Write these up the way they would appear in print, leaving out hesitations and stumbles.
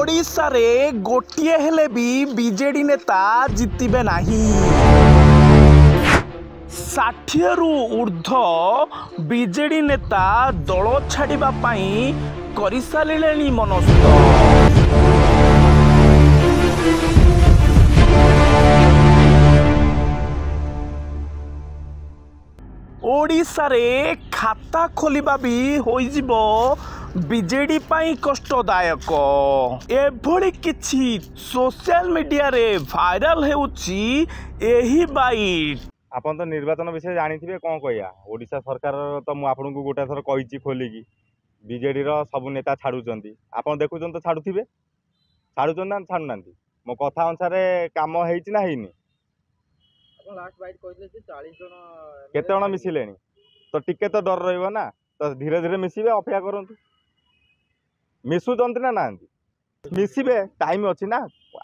ओडिशा रे गोटिए हेले भी बीजेडी नेता जितिबे नाही। 60 रु ऊर्ध्व बीजेडी नेता दल छाड़िबा पाई करि सारिलेनी मनस्थ। ओडिशा रे खाता खोलिबा भी होइजिबो बीजेडी पाई कष्टदायक। एभली किछि सोशल मीडिया रे वायरल हेउछि एही बाइट। आपन तो निर्वाचन विषय जानिथिबे कोन कहया। ओडिशा सरकार तो मु आपनकु गोटा थर कहिछि खोलिकी बीजेडी रो सब नेता छाडुचंती। आपन देखुचन तो छाडुथिबे, छाडुचन ना छाडुनांती। मो कथा अनुसार काम हेइछि ना हेइनी। आपन लास्ट बाइट कहितले जे 40 जण केते जण मिसिलेनी तो टिके तो डर रहइबो ना। तो धीरे धीरे मिसिबे, अपेक्षा करंतु। मिसुचंती ना नांती, मिसिबे टाइम अछि ना।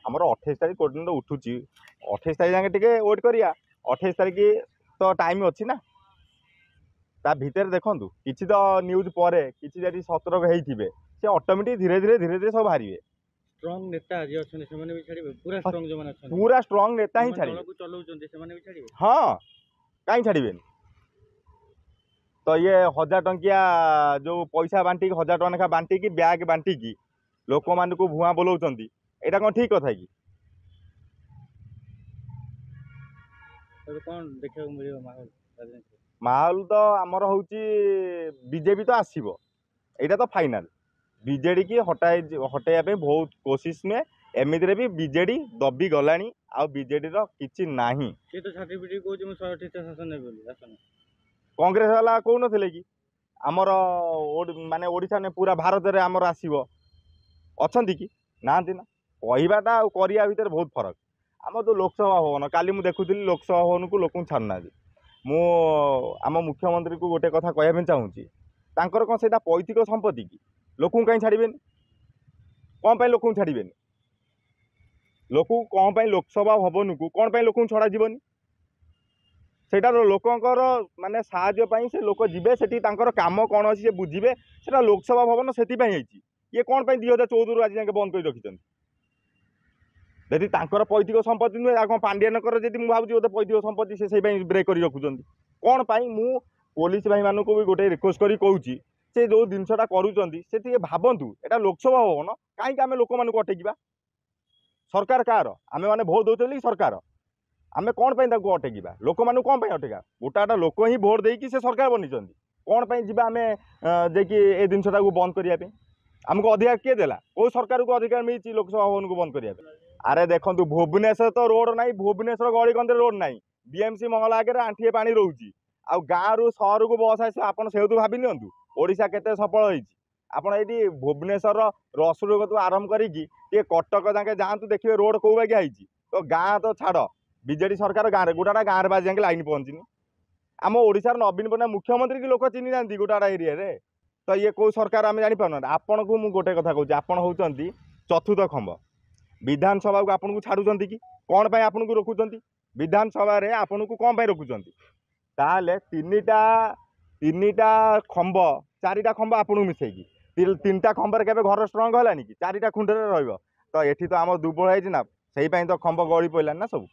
हमर 28 तारिख कोडिन उठुची, 28 तारिख जाके टिके वेट करिया। 28 तारिख तो टाइम अच्छी ना। ता भीतर देखंतु किछि तो न्यूज परे किछि जदि सतर्क हेइथिबे से ऑटोमेटिक धीरे धीरे सब बाहरिबे। स्ट्रांग नेता जे अछन से माने भी छाड़िबे, पूरा स्ट्रांग जे माने अछन, पूरा स्ट्रांग नेता ही छाड़िबे। को चलाउचन से माने भी छाड़िबे। हां, काई छाड़िबे। तो ये 1000 टंकिया जो पैसा बांटी 1000 टका नेखा बांटी की बैग बांटी की लोक मान को भुआ बोलौचंती, एटा कोन ठीक कथा की? तो कोन देखियो मिलियो माहौल राजनीति? माहौल तो आमर होउची बीजेपी तो आसीबो, एटा तो फाइनल। बीजेडी की हटाइया पे बहुत कोशिश में एमितिरे भी बीजेडी दबी गलानी। आ बीजेडी रो किछि नाही। से तो सर्टिफिकेट को जे 128 शासन नै बोली आसन कांग्रेस वाला को नथिले कि आमर माने ओडिशा ने पूरा भारत रे आमर आसीबो अछंती कि नांती ना। कहिबाटा आ करिया भीतर बहुत फरक। आम जो लोकसभा भवन काली मु देखुଥିଲି लोकसभा भवन को लोक छाड़ना। मु आम मुख्यमंत्री को गोटे कथा कहबे चाहूँगी, तांकर कौन सेटा पैतृक संपत्ति की लोक कहीं छाड़बेनि? कौन पाई लोक छाड़बेनि? लोक कौन पाई लोकसभा भवन को कौन पाई लोक छड़ा जीवनी? सेटा लोकंकर माने साहाय्य पाई से लोक जिबे सेठी तांकर काम कौन अछि से बुझिबे। सेटा लोकसभा भवन सेति पाई हेछि। ये कौन पाई 2014 आज जाके बंद कर रखिछन? यदि तांकर पैतृक संपत्ति नुहे आ पांड्यानकर जदि मु भाबुची बोधे पैतृक संपत्ति से ब्रेक कर रखुचंती। कौन पाई मु पुलिस भाई मानू को भी गोटे रिक्वेस्ट करी कहूची से जो जिनसटा करूचंती से टिके भाबंतु। एटा लोकसभा भवन काई आमे लोक मानू अटेकिबा? सरकार कार आमे माने भोट दउचली सरकार, आमे कौन पाई ताको अटेकिबा? लोक मानू कौन पाई अटेका? गोटाटा लोक ही भोट देकी से सरकार बनिचंती। कौन पाई जिबा आमे जेकी ए जिनसटा को बंद करिया पे? हमको अधिकार किए देला? को सरकार को अधिकार मिली लोकसभा भवन को बंद करिया पे? अरे देखो भुवनेश्वर तो रोड नहीं, भुवनेश्वर गली कंदे रोड नहीं। बीएमसी मंगल आगे आंठिए पानी रोची। आ गाँव रु सहर को बस आस आप भावी नियंतु ओडिशा केते सफल होइछि। आपण एटी भुवनेश्वर रसुलगढ़ तो आरंभ करिकी ये कटक जाके जातु देखिए रोड कौ बागिया होइछि। तो गाँ तो छाड़ बीजेडी सरकार गाँव में गोटाटा गाँव बाज जाके लाइन पहुँचनी। आम ओडिशार नवीन पट्टनायक मुख्यमंत्री की लोक चिन्ह जाती गोटाटा एरिया रे। तो ये कौ सरकार आम जापार। आपन को मुझे गोटे कथा कहूँ, आपड़ होती चतुर्थ खंभ विधानसभा को आपन को छाड़ुचंती कि कौन पाई आपन को रोकुचंती? विधानसभा रे आपन को कौन पाई रोकुचंती? ताले तीनिटा खंभ 4टा खंभ आपन को मिसेकी 3टा खंभ रे केबे घर स्ट्रांग हलानी कि 4टा खुंडरे रहइबो? तो एठी तो आम दुर्बल है ना, सही पाई तो खंभ गड़ी पइलान ना सब।